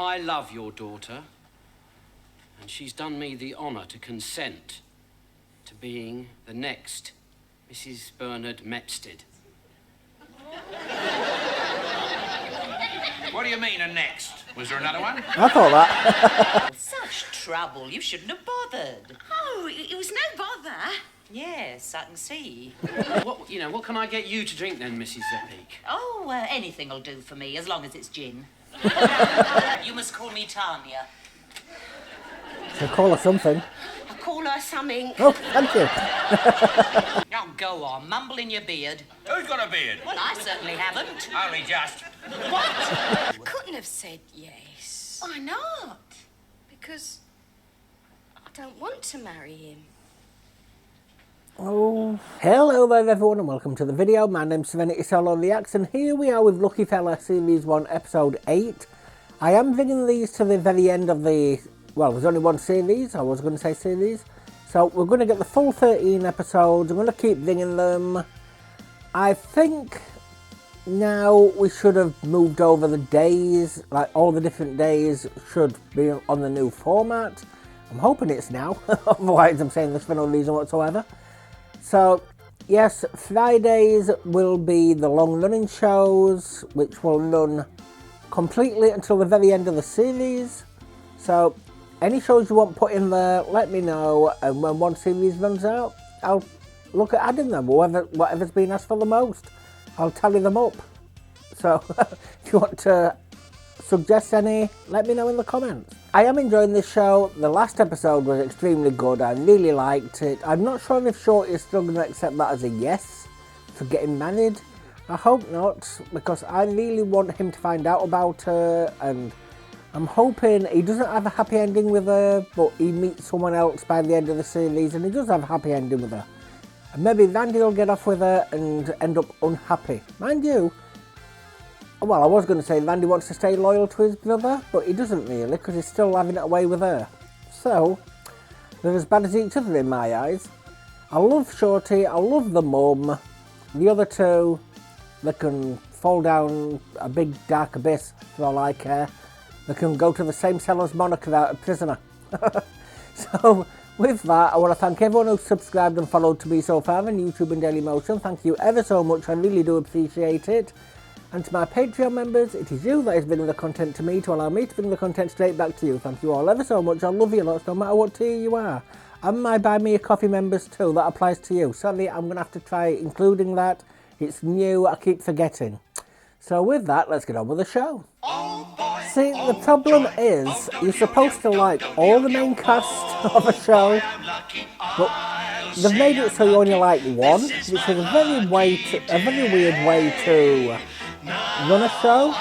I love your daughter, and she's done me the honour to consent to being the next Mrs. Bernard Mepstead. What do you mean, a next? Was there another one? I thought that. Such trouble. You shouldn't have bothered. Oh, it was no bother. Yes, I can see. What can I get you to drink then, Mrs. Zeppeak? Oh, anything'll do for me, as long as it's gin. You must call me Tanya. So call her something. I'll call her something. Oh, thank you. Oh, go on, mumble in your beard. Who's got a beard? Well, I certainly haven't. Only just. What? I couldn't have said yes. Why not? Because I don't want to marry him. Oh, hello there everyone and welcome to the video. My name's SerenitySoloREACTS and here we are with Lucky Fella Series 1 Episode 8. I am bringing these to the very end of the... Well, there's only one series, I was going to say series. So we're going to get the full 13 episodes, I'm going to keep bringing them. I think now we should have moved over the days, like all the different days should be on the new format. I'm hoping it's now, otherwise I'm saying this for no reason whatsoever. So, yes, Fridays will be the long-running shows, which will run completely until the very end of the series. So, any shows you want put in there, let me know, and when one series runs out, I'll look at adding them, whatever's been asked for the most. I'll tally them up. So, if you want to suggest any, let me know in the comments. I am enjoying this show. The last episode was extremely good. I really liked it. I'm not sure if Shorty is still going to accept that as a yes for getting married. I hope not, because I really want him to find out about her, and I'm hoping he doesn't have a happy ending with her, but he meets someone else by the end of the series and he does have a happy ending with her. And maybe Randy will get off with her and end up unhappy. Mind you, well, I was going to say Randy wants to stay loyal to his brother, but he doesn't really, because he's still having it away with her. So, they're as bad as each other in my eyes. I love Shorty, I love the mum. The other two, they can fall down a big dark abyss for all I care. They can go to the same cell as Monica out a prisoner. So, with that, I want to thank everyone who's subscribed and followed to me so far on YouTube and Dailymotion. Thank you ever so much, I really do appreciate it. And to my Patreon members, it is you that is bringing the content to me to allow me to bring the content straight back to you. Thank you all ever so much, I love you lots no matter what tier you are. And my Buy Me a Coffee members too, that applies to you. Sorry, I'm going to have to try including that. It's new, I keep forgetting. So with that, let's get on with the show. See, the problem is, you're supposed to like all the main cast of a show, but they've made it so you only like one, which is a very weird way to run a show.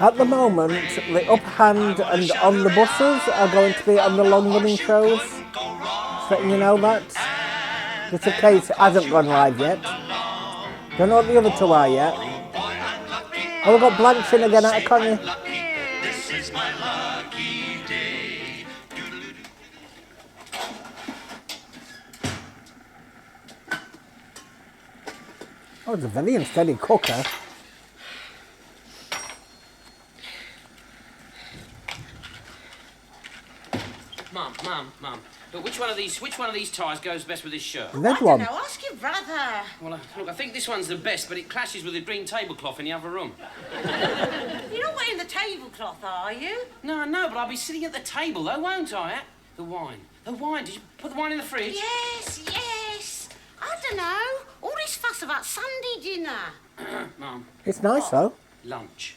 At the moment, the Up Hand and On the Buses are going to be on the long-running shows. Just letting you know that. Just in case it hasn't gone live yet. Don't know what the other two are yet. Oh, we've got Blanche in again out of Connie. Oh, it's a very unsteady cooker. Mum. But which one of these ties goes best with this shirt? The red I one. don't know, ask your brother. Well, look, I think this one's the best, but it clashes with the green tablecloth in the other room. You're not wearing the tablecloth, are you? No, but I'll be sitting at the table, though, won't I? The wine. Did you put the wine in the fridge? Yes. I don't know. All this fuss about Sunday dinner. Mum. It's nice though. Lunch.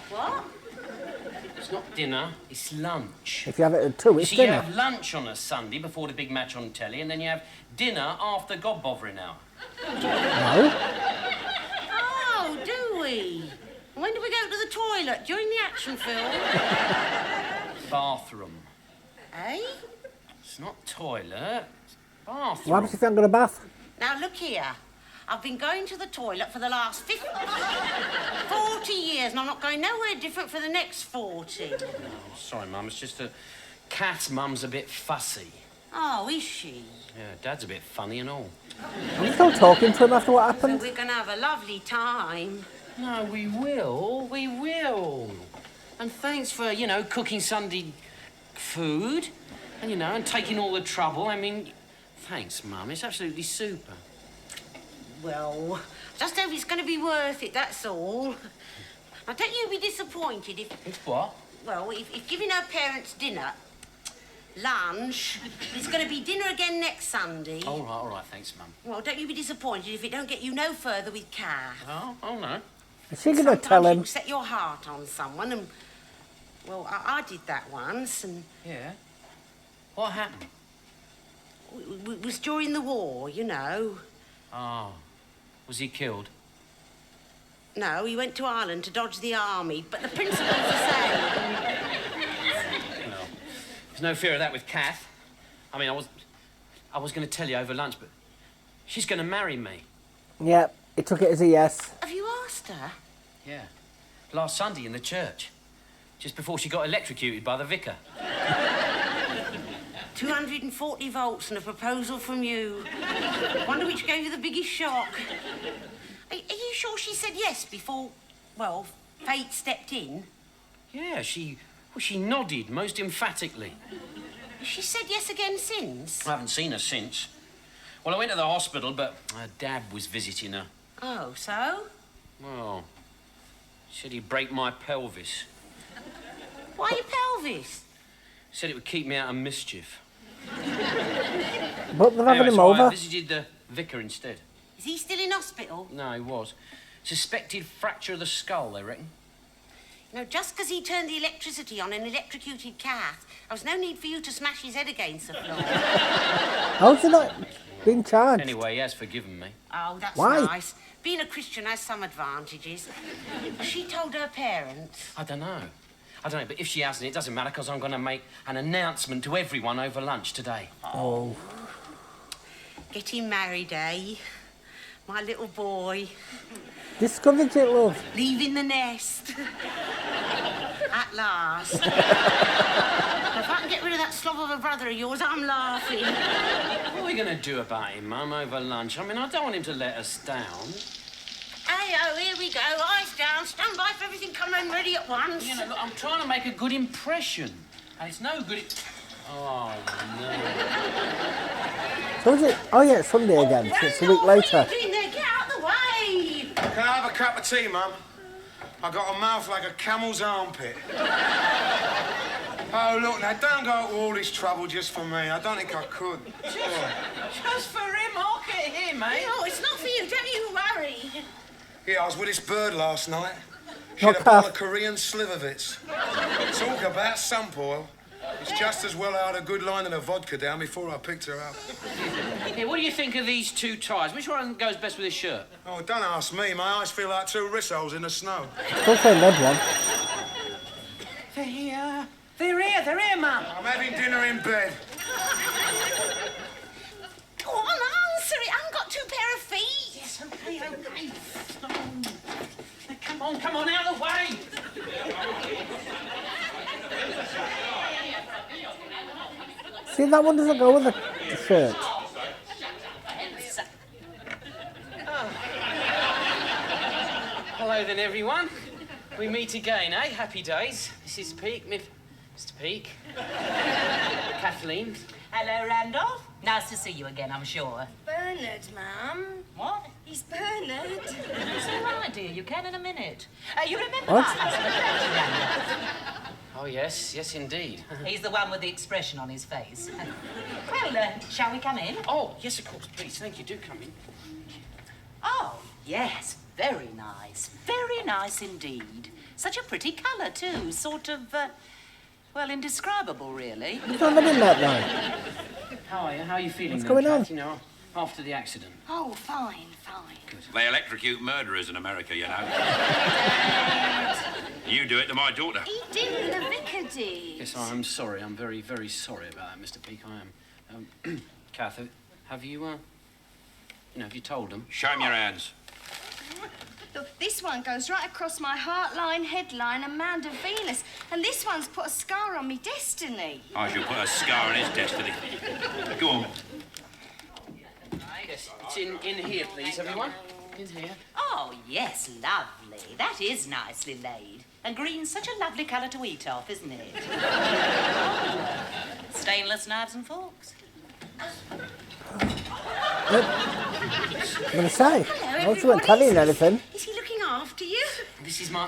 What? It's not dinner, it's lunch. If you have it at 2, it's You dinner. have lunch on a Sunday before the big match on telly, and then you have dinner after God bothering hour. No. Oh, do we? When do we go to the toilet? During the action film? Bathroom. Eh? It's not toilet, it's bathroom. What happens if you haven't got a bath? Now, look here. I've been going to the toilet for the last 40 years, and I'm not going nowhere different for the next 40. Oh, sorry, Mum, it's just a... Cat Mum's a bit fussy. Oh, is she? Yeah, Dad's a bit funny and all. I'm still talking to him after what So happened. we're going to have a lovely time. No, we will. We will. And thanks for, you know, cooking Sunday food. And, you know, and taking all the trouble. I mean, thanks, Mum. It's absolutely super. Well, just hope it's going to be worth it, that's all. Now, don't you be disappointed if... If what? Well, if giving her parents dinner, lunch, it's going to be dinner again next Sunday. All right, thanks, Mum. Well, don't you be disappointed if it don't get you no further with Kath. Oh, no. Is she going to tell Sometimes you him? can set your heart on someone and... Well, I did that once and... Yeah? What happened? It was during the war, you know. Oh. Was he killed? No, he went to Ireland to dodge the army, but the principle's the same. Well, there's no fear of that with Kath. I mean, I was going to tell you over lunch, but she's going to marry me. Yep, he took it as a yes. Have you asked her? Yeah. Last Sunday in the church. Just before she got electrocuted by the vicar. 240 volts and a proposal from you. Wonder which gave you the biggest shock. Are you sure she said yes before, well, fate stepped in? Yeah, she nodded most emphatically. She said yes again since? I haven't seen her since. Well, I went to the hospital, but her dad was visiting her. Oh, so? Well, said he'd break my pelvis. Why your pelvis? Said it would keep me out of mischief. But they're having Anyway, him so I over. visited the vicar instead. Is he still in hospital? No, he was. Suspected fracture of the skull, they reckon. You know, just because he turned the electricity on and electrocuted Kath, there was no need for you to smash his head against the floor. How's he not being charged? Anyway, he has forgiven me. Oh, that's Why? nice. Being a Christian has some advantages. She told her parents. I don't know, but if she hasn't, it doesn't matter, because I'm going to make an announcement to everyone over lunch today. Oh. Getting married, eh? My little boy. Discourage it, love. Leaving the nest. At last. If I can get rid of that slob of a brother of yours, I'm laughing. What are we going to do about him, Mum, over lunch? I mean, I don't want him to let us down. Hey-oh, here we go. Eyes down. Stand by for everything coming ready at once. You know, look, I'm trying to make a good impression. And it's no good... Oh, no. So is it? Oh yeah, it's Sunday again. So it's a week later. What are you doing there? Get out of the way. Can I have a cup of tea, Mum? I got a mouth like a camel's armpit. Oh, look, now, don't go to all this trouble just for me. I don't think I could. Just for him, I'll get him, mate. No, it's not for you. Don't you worry. Yeah, I was with this bird last night. She Not had a bowl Kath. of Korean slivovitz. Talk about sunpoil. It's just as well I had a good line of the vodka down before I picked her up. Here, what do you think of these two ties? Which one goes best with this shirt? Oh, don't ask me. My eyes feel like two rissoles in the snow. Still saying red one. They're here. They're here, Mum. I'm having dinner in bed. Go on, answer it. I haven't got two pair of feet. Yes, okay. Oh, come on, out of the way. See, that one doesn't go with the shirt. Hello then, everyone. We meet again, eh? Happy days. Mrs. Peake, Mr. Peake. Kathleen. Hello, Randolph. Nice to see you again, I'm sure. Bernard, Mum. What? He's Bernard. It's all right, dear. You can in a minute. You remember What? my husband, don't you, Randolph? Oh, yes, indeed. He's the one with the expression on his face. Well, shall we come in? Oh, yes, of course, please. Thank you. Do come in. Oh, yes. Very nice. Very nice indeed. Such a pretty colour, too. Sort of, well, indescribable, really. We've not been met though. How are you? How are you feeling? What's then, going on? Kath? You know, after the accident. Oh, fine. They electrocute murderers in America, you know. You do it to my daughter. He didn't, the vicar did. Yes, I'm sorry. I'm very, very sorry about that, Mr. Peake. I am. Kath, have you, have you told them? Show 'em your hands. Look, this one goes right across my heartline, headline, and mound of Venus. And this one's put a scar on me destiny. I shall put a scar on his destiny. Go on. Yes, it's in here, please, everyone. In here. Oh, yes, lovely. That is nicely laid. And green's such a lovely colour to eat off, isn't it? Stainless knives and forks. I'm going to say, Hello, I wasn't carrying anything. Is he looking after you? This is my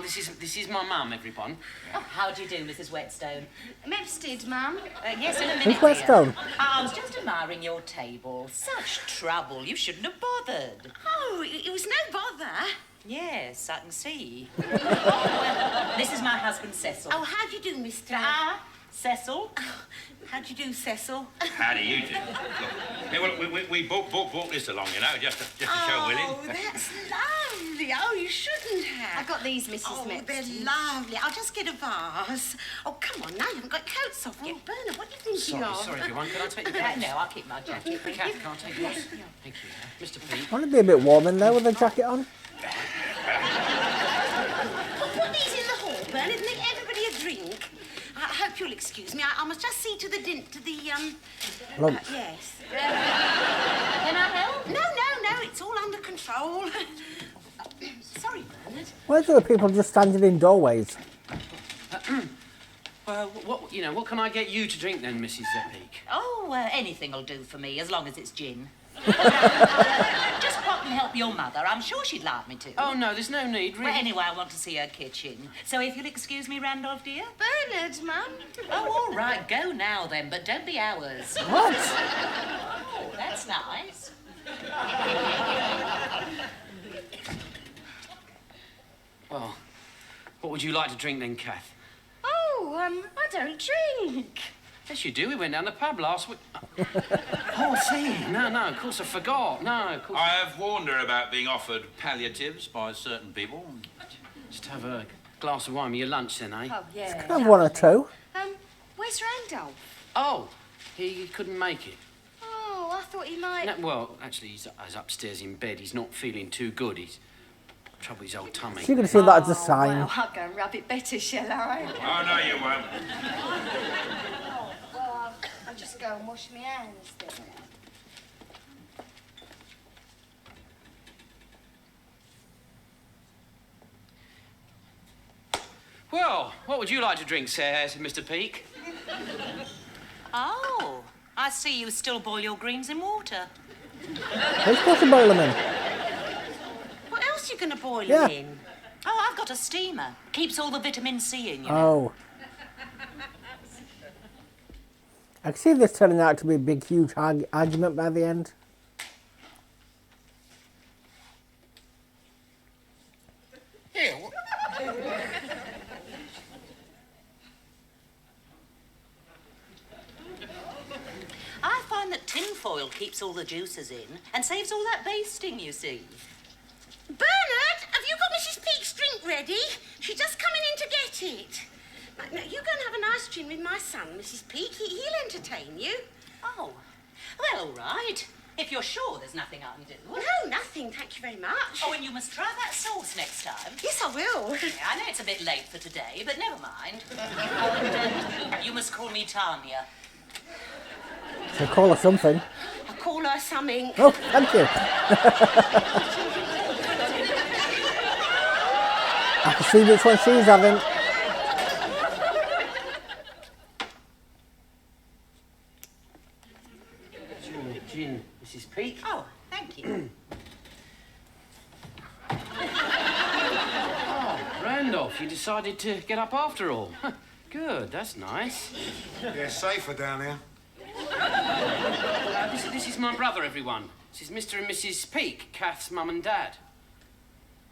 mum, everyone. Oh, how do you do, Mrs. Whetstone? Mepstead, Mum. Yes, in a minute. Who's Whetstone? I was just admiring your table. Such trouble. You shouldn't have bothered. Oh, it was no bother. Yes, I can see. Oh, well, this is my husband, Cecil. Oh, how do you do, Mr. Cecil. How do you do, Cecil? How do you do? Look, hey, well, we brought this along, you know, just to show Willie. Oh, that's lovely. Oh, you shouldn't have. I got these, Mrs. Oh, Mepstead. they're lovely. I'll just get a vase. Oh, come on, now you haven't got coats off yet. Bernard, what are you thinking of? Sorry, everyone. Can I take your coats? No, I'll keep my jacket. Kath, can I take yours? Thank you. Mr. Pete. I want to be a bit warm in there with a jacket on. Well, put these in the hall, Bernard, and make everybody a drink. I hope you'll excuse me. I must just see to the Lunch. yes. Can I help? No, it's all under control. Sorry, Bernard. Why are there people just standing in doorways? What can I get you to drink then, Mrs. Peake? Oh, anything'll do for me, as long as it's gin. Just pop and help your mother. I'm sure she'd like me to. Oh, no, there's no need, really. Well, anyway, I want to see her kitchen. So if you'll excuse me, Randolph, dear. Bernard, Mum. Oh, all right. Go now, then, but don't be ours. What? Oh, that's nice. Well, what would you like to drink then, Kath? Oh, I don't drink. Yes, you do. We went down the pub last week. Oh, see. No, of course I forgot. No, of course. I have warned her about being offered palliatives by certain people. Just have a glass of wine with your lunch then, eh? Oh, yeah. Can I have one or two? Where's Randolph? Oh, he couldn't make it. Oh, I thought he might... No, well, actually, he's upstairs in bed. He's not feeling too good. He's trouble with his old tummy. So you're going to see that as a sign. Well, I'll go and rub it better, shall I? Oh, no, you won't. Well, I'll just go and wash my hands then. Well, what would you like to drink, Mr. Peake? Oh, I see you still boil your greens in water. Who's supposed to boil them in? What else are you going to boil Yeah. them in? Oh, I've got a steamer. Keeps all the vitamin C in, you know. Oh. I can see this turning out to be a big, huge argument by the end. Here, I find that tinfoil keeps all the juices in and saves all that basting, you see. Bernard, have you got Mrs. Peake's drink ready? She's just coming in to get it. Now, you go and have a nice gin with my son, Mrs. Peake. He'll entertain you. Oh, well, all right. If you're sure there's nothing I can do. No, nothing, thank you very much. Oh, and you must try that sauce next time. Yes, I will. Yeah, I know it's a bit late for today, but never mind. And, you must call me Tanya. So call her something. I'll call her something. Oh, thank you. I can see which one she's having. Gin, Mrs. Peake. Oh, thank you. Randolph, you decided to get up after all. Good, that's nice. yeah, safer down here. This is my brother, everyone. This is Mr. and Mrs. Peake, Kath's mum and dad.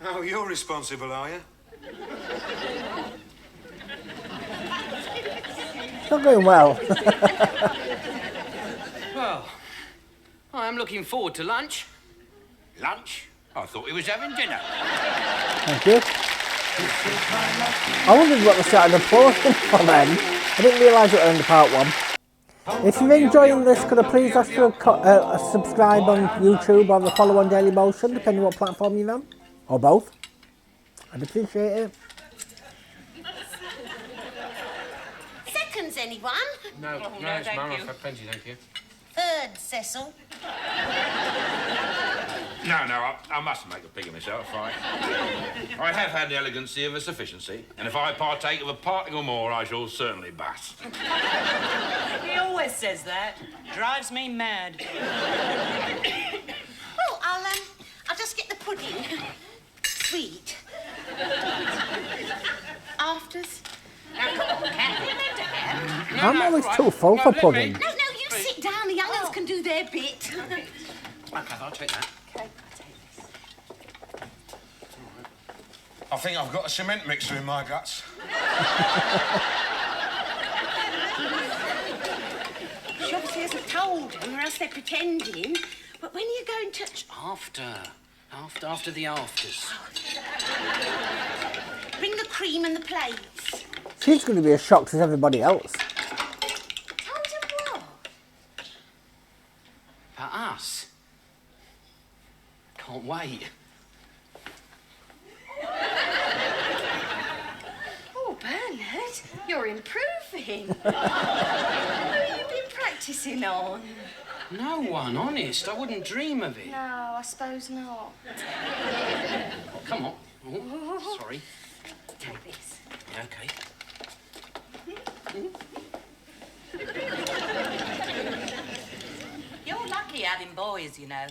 Oh, you're responsible, are you? It's not going well. Well, I'm looking forward to lunch. Lunch? I thought he was having dinner. Thank you. I wondered what the start of the portion for then. I didn't realise it was only part one. If you're enjoying this, could I please ask you to subscribe on YouTube or the follow on Daily Motion, depending on what platform you're on, or both. I'd appreciate it. Seconds, anyone? No, no, thank you. I've had plenty, thank you. Third, Cecil. No, I mustn't make a pig of myself. I have had the elegancy of a sufficiency, and if I partake of a particle more, I shall certainly bust. He always says that. Drives me mad. Well, I'll just get the pudding. Sweet. Afters. Now, come on, Cat. What are you meant to have? I'm always too full for pudding. No, you sit down. The young uns can do their bit. Okay, I'll take that. Okay, I'll take this. I think I've got a cement mixer in my guts. She obviously hasn't told them, or else they're pretending. But when are you going to... After the afters. Bring the cream and the plates. She's going to be as shocked as everybody else. Told him what? For us. Can't wait. Oh, Bernard, you're improving. Who have you been practicing on? No one, honest. I wouldn't dream of it. No, I suppose not. Come on. Oh, sorry. Take this. Yeah, okay. You're lucky having boys, you know.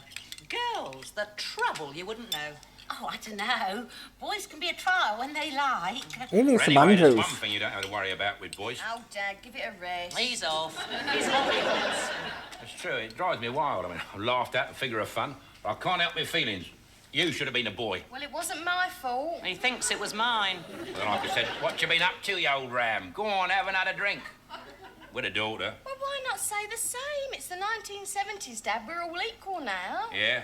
Girls, the trouble you wouldn't know. Oh, I don't know. Boys can be a trial when they like. He needs some Anyway, there's Andrews. one thing you don't have to worry about with boys. Oh, Dad, give it a rest. He's off. He's off. It's true, it drives me wild. I mean, I laughed at the figure of fun, but I can't help my feelings. You should have been a boy. Well, it wasn't my fault. He thinks it was mine. Then I could have said, what you been up to, you old ram? Go on, have another drink. With a daughter. Well, why not say the same? It's the 1970s, Dad. We're all equal now. Yeah,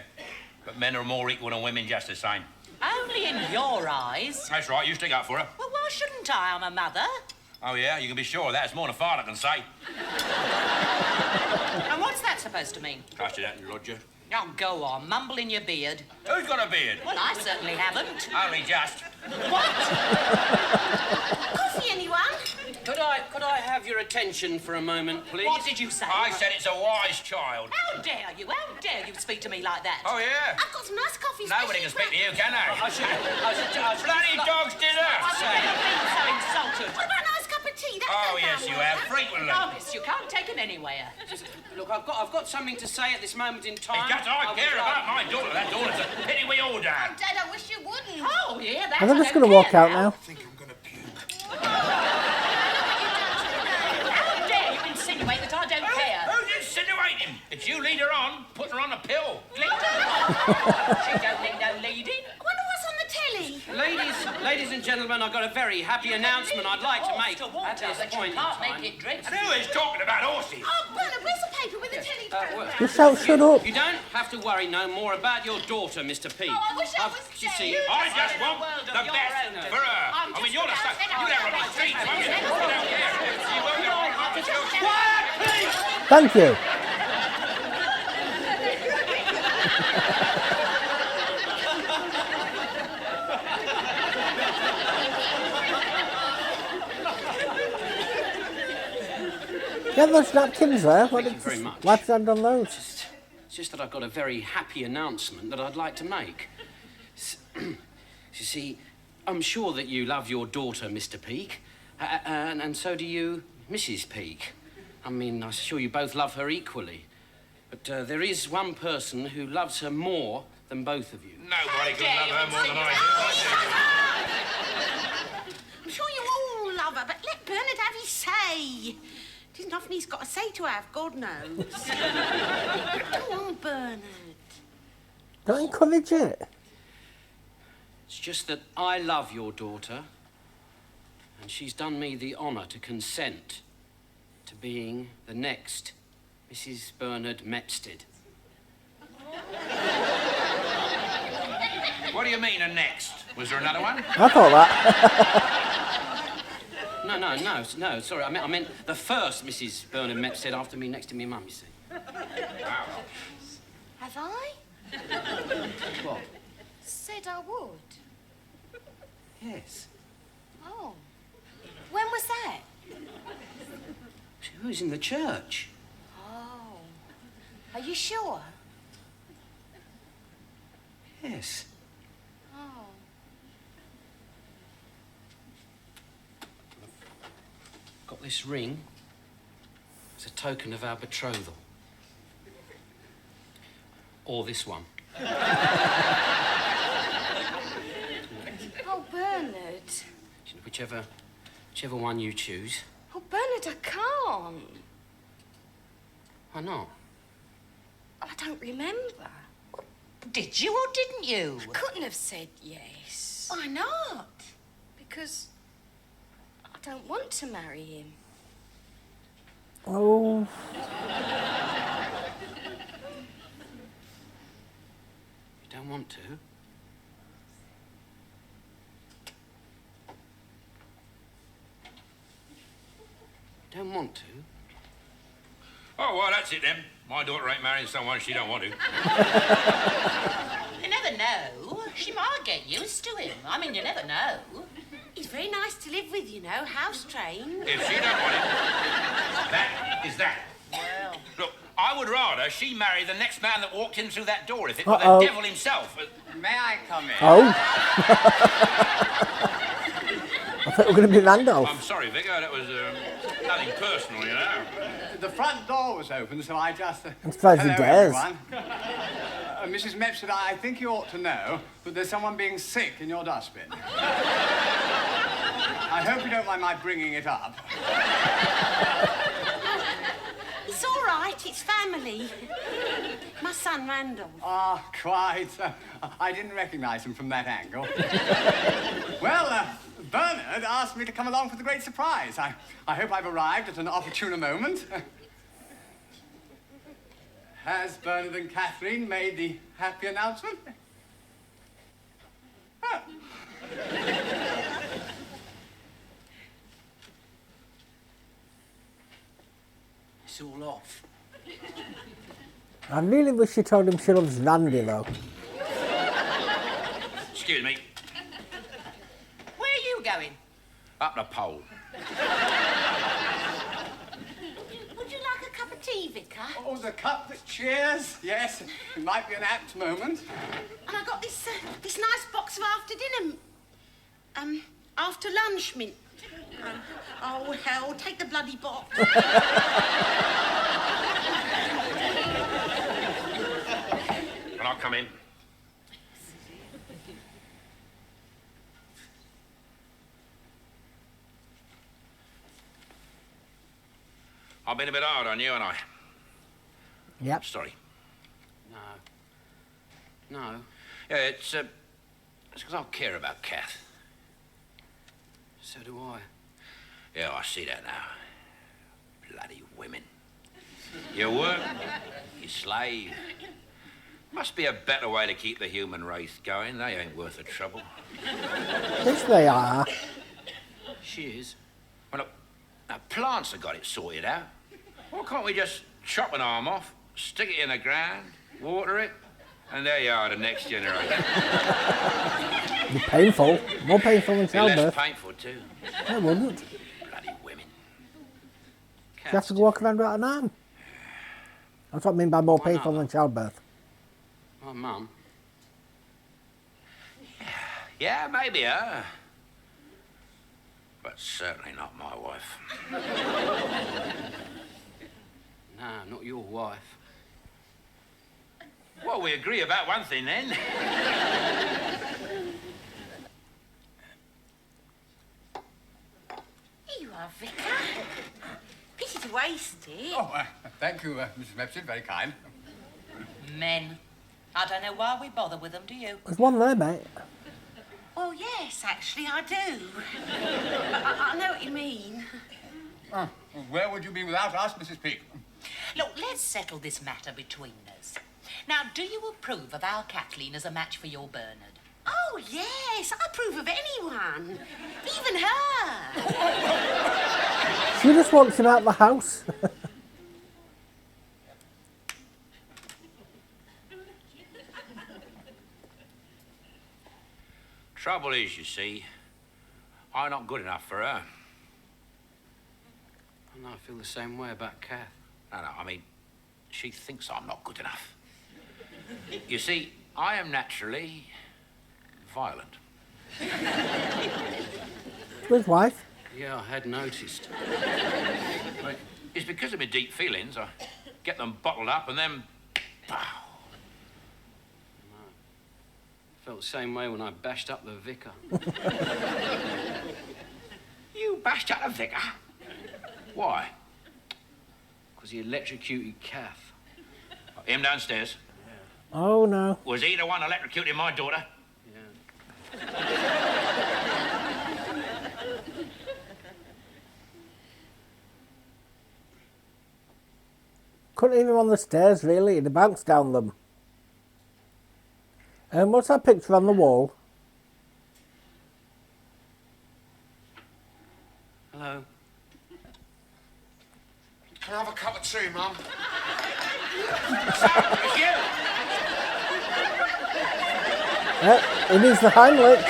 but men are more equal than women just the same. Only in your eyes. That's right, you stick up for her. Well, why shouldn't I? I'm a mother. Oh, yeah, you can be sure of that. It's more than a father can say. And what's that supposed to mean? Trust you that, Roger. Oh, go on, mumble in your beard. Who's got a beard? Well, I certainly haven't. Only just. What? Coffee, anyone? Could I have your attention for a moment, please? What did you say? I said it's a wise child. How dare you? How dare you speak to me like that? Oh, yeah? I've got some nice coffee. Nobody can speak to you, can they? I should Bloody dog's dinner! I've never been so insulted. What about a nice cup of tea? That's Oh, no yes, bad you word. have, frequently. Promise, you can't take him anywhere. Look, I've got something to say at this moment in time. It's just I care about my daughter. That daughter's a pity we all done. Dad, I wish you wouldn't. Oh, yeah, that's I think I'm just going to walk out now. I think I'm gonna puke. How dare you insinuate that I don't care? Who's insinuating? If you lead her on, put her on a pill. Lead her on. She don't need no leading. I wonder what's on the telly. Ladies and gentlemen, I've got a very happy announcement I'd like to make at this point in Can't time. make it drink. And who is talking about horses? Oh, Bernard, where's the paper with the telly program? Just shut up. You don't have to worry no more about your daughter, Mr. Peake. Oh, I wish I was You see, dead. I just in a want world of the your best own. for her. I mean, you're the stuff. You never on the streets, won't you? You don't care. You won't get quiet, please! Thank you. Get those napkins there. Thank you very much. Wipe your hand on those. It's just that I've got a very happy announcement that I'd like to make. You see, I'm sure that you love your daughter, Mr. Peake, and so do you, Mrs. Peake. I mean, I'm sure you both love her equally. But there is one person who loves her more than both of you. Nobody can love her more than I do. I'm sure you all love her, but let Bernard have his say. It isn't often he's got a say to have, God knows. Come on, Bernard. Don't encourage it. It's just that I love your daughter, and she's done me the honour to consent to being the next Mrs. Bernard Mepstead. What do you mean, a next? Was there another one? I thought that. No, sorry, I meant the first Mrs. Bernard Mepstead after me, next to me mum, you see. Have I? What? Said I would. Yes. Oh. When was that? She was in the church. Oh. Are you sure? Yes. Oh. Got this ring as a token of our betrothal. Or this one. Oh, Bernard. Whichever one you choose. Oh, Bernard, I can't. Why not? I don't remember. Did you or didn't you? I couldn't have said yes. Why not? Because I don't want to marry him. Oh. You don't want to? Don't want to? Oh, well, that's it then. My daughter ain't marrying someone she don't want to. You never know. She might get used to him. I mean, you never know. He's very nice to live with, you know, house trained. If she don't want him, that is that. Well. Look, I would rather she marry the next man that walked in through that door if it were Uh-oh. the devil himself. May I come in? Oh. I thought we were going to be Randolph. I'm sorry, Vicar, that was nothing personal, you know. The front door was open, so I just... I'm surprised he hello, dares. everyone. Mrs. Mepsford, I think you ought to know that there's someone being sick in your dustbin. I hope you don't mind my bringing it up. It's all right, it's family. My son, Randall. Ah, quite. I didn't recognise him from that angle. Well, Bernard asked me to come along for the great surprise. I hope I've arrived at an opportune moment. Has Bernard and Catherine made the happy announcement? Oh. It's all off. I really wish she told him she loves Randy, though. Excuse me. Where are you going? Up the pole. Would you like a cup of tea, Vicar? Oh, the cup that cheers. Yes, it might be an apt moment. And I got this this nice box of after dinner, after lunch mint. Oh hell, take the bloody box. Can I come in? I've been a bit hard on you, and I. Yep. Sorry. No. Yeah, it's because I care about Kath. So do I. Yeah, I see that now. Bloody women. You work, you slave. Must be a better way to keep the human race going. They ain't worth the trouble. Yes, they are. She is. Well, look, now plants have got it sorted out. Why can't we just chop an arm off, stick it in the ground, water it, and there you are, the next generation. Be painful. More painful than Be less childbirth. painful, too. It wouldn't. Bloody women. You have to walk around without an arm. That's what I mean by more Why painful not? than childbirth. My mum. Yeah, maybe her. But certainly not my wife. No, not your wife. Well, we agree about one thing, then. Here you are, Vicar. Pity to waste it. Oh, thank you, Mrs. Mepsford, very kind. Men. I don't know why we bother with them, do you? There's one there, mate. Well, yes, actually, I do. I know what you mean. Where would you be without us, Mrs. Peake? Look, let's settle this matter between us. Now, do you approve of our Kathleen as a match for your Bernard? Oh, yes, I approve of anyone. Even her. She just wants him out of the house. Trouble is, you see, I'm not good enough for her. I know, I feel the same way about Kath. No, I mean, she thinks I'm not good enough. You see, I am naturally violent. With wife? Yeah, I had noticed. But it's because of my deep feelings. I get them bottled up and then... Pow. Felt the same way when I bashed up the vicar. You bashed up the vicar? Why? Because he electrocuted Kath. Him downstairs? Oh no. Was he the one electrocuting my daughter? Couldn't even on the stairs, really. He'd bounced down them. What's that picture on the wall? Hello. Can I have a cup of tea, Mum? It's you! It needs the Heimlich.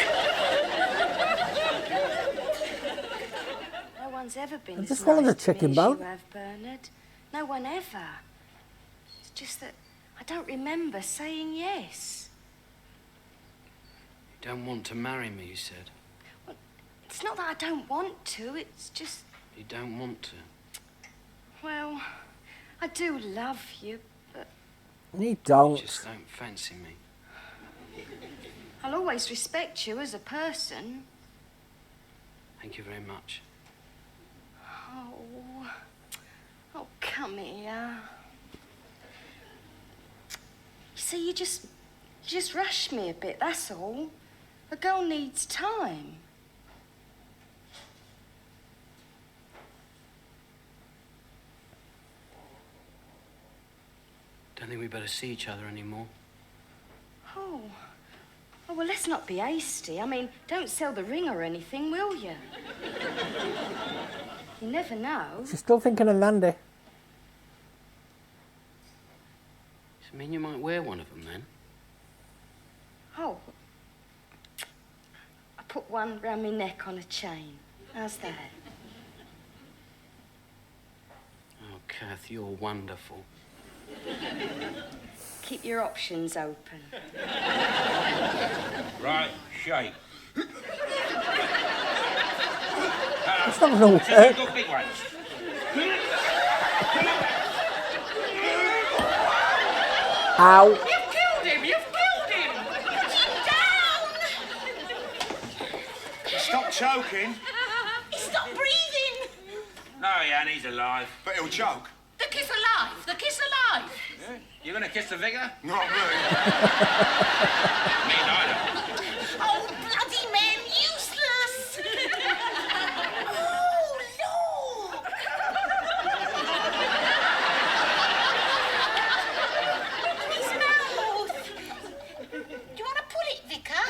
No one's ever been Just as one of nice the to me chicken as bone. you have, Bernard. No one ever. It's just that I don't remember saying yes. You don't want to marry me, you said. Well, it's not that I don't want to, it's just... You don't want to. Well, I do love you, but You You don't. just don't fancy me. I'll always respect you as a person. Thank you very much. Oh, come here. You see, you just rush me a bit, that's all. A girl needs time. Don't think we better see each other anymore. Oh, well, let's not be hasty. I mean, don't sell the ring or anything, will you? You never know. She's still thinking of Landy. Does it mean you might wear one of them then? Oh, I put one round my neck on a chain. How's that? Oh, Kath, you're wonderful. Keep your options open. Right, shake. It's not gonna Two work. good big ones. Ow. You've killed him! You've killed him! Stop choking. He stopped breathing. No, yeah, and he's alive. But he'll choke. The kiss alive. The kiss alive. Yeah? You gonna kiss the vicar? Not me. Me neither. Oh, bloody man, useless. Oh, Lord. His mouth. Do you want to pull it, Vicar?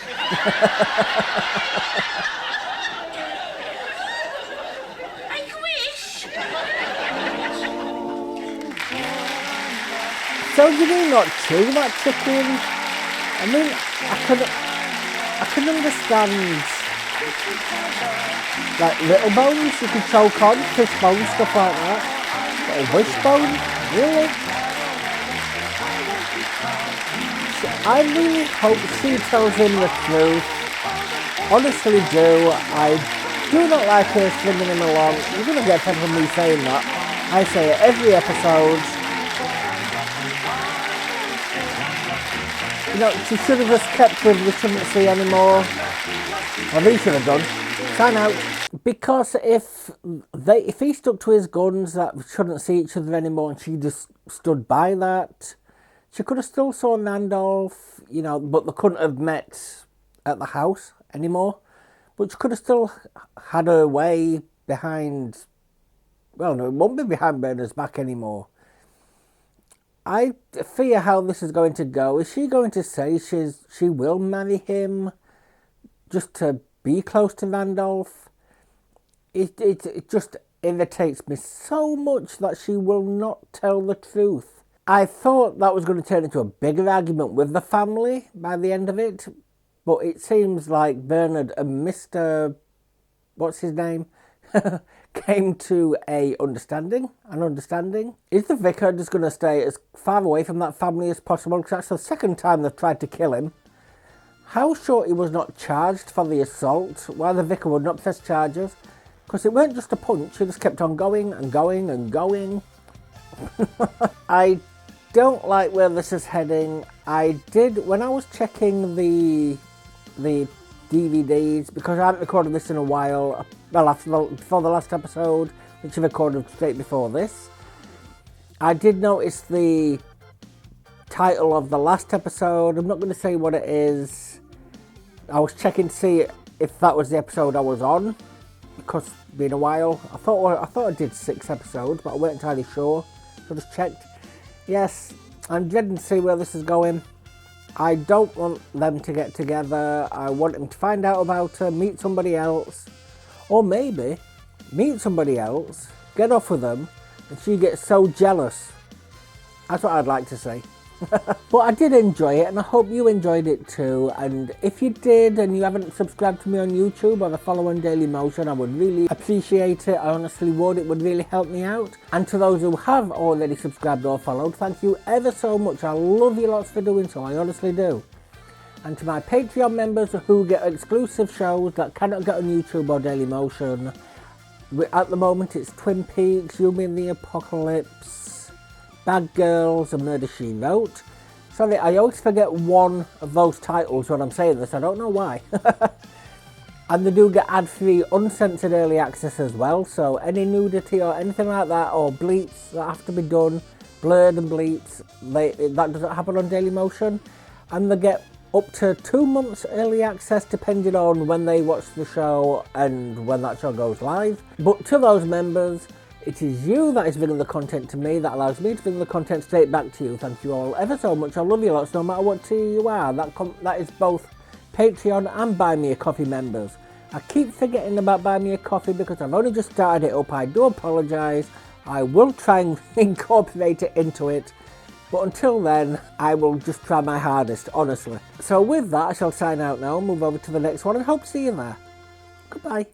Make a wish. So did he not chew that chicken? I mean, I can understand like little bones you can choke on, fish bones, stuff like that. But a wishbone? Really? I really hope she tells him the truth. Honestly do. I do not like her stringing him along. You're gonna get fed from me saying that. I say it every episode. You know, she should have just kept with we shouldn't see anymore. Well, he should have done. Sign out. Because if he stuck to his guns that we shouldn't see each other anymore and she just stood by that, she could have still saw Randolph, you know, but they couldn't have met at the house anymore. But she could have still had her way behind, well, no, it won't be behind Bernard's back anymore. I fear how this is going to go. Is she going to say she will marry him just to be close to Randolph? It just irritates me so much that she will not tell the truth. I thought that was going to turn into a bigger argument with the family by the end of it, but it seems like Bernard and Mr. what's his name, came to an understanding. Is the vicar just going to stay as far away from that family as possible? Because that's the second time they've tried to kill him. How sure he was not charged for the assault? Why the vicar would not press charges? Because it weren't just a punch, he just kept on going and going and going. I don't like where this is heading. I did, when I was checking the DVDs, because I haven't recorded this in a while, well, for the last episode, which I recorded straight before this, I did notice the title of the last episode. I'm not going to say what it is. I was checking to see if that was the episode I was on, because it's been a while. I thought I did 6 episodes, but I weren't entirely sure, so I just checked. Yes, I'm dreading to see where this is going. I don't want them to get together. I want him to find out about her, meet somebody else, or maybe meet somebody else, get off with them, and she gets so jealous. That's what I'd like to see. But I did enjoy it, and I hope you enjoyed it too. And if you did and you haven't subscribed to me on YouTube or the Follow on Daily Motion, I would really appreciate it. I honestly would. It would really help me out. And to those who have already subscribed or followed, thank you ever so much. I love you lots for doing so. I honestly do. And to my Patreon members who get exclusive shows that cannot get on YouTube or Daily Motion, at the moment it's Twin Peaks, You Mean the Apocalypse, Bad Girls and Murder, She Wrote. Sorry, I always forget one of those titles when I'm saying this, I don't know why. And they do get ad-free uncensored early access as well, so any nudity or anything like that, or bleeps that have to be done, blurred and bleeps, that doesn't happen on Daily Motion. And they get up to 2 months early access depending on when they watch the show and when that show goes live. But to those members, it is you that is bringing the content to me that allows me to bring the content straight back to you. Thank you all ever so much. I love you lots no matter what tier you are. That is both Patreon and Buy Me a Coffee members. I keep forgetting about Buy Me a Coffee because I've only just started it up. I do apologise. I will try and incorporate it into it. But until then, I will just try my hardest, honestly. So with that, I shall sign out now, move over to the next one and hope to see you there. Goodbye.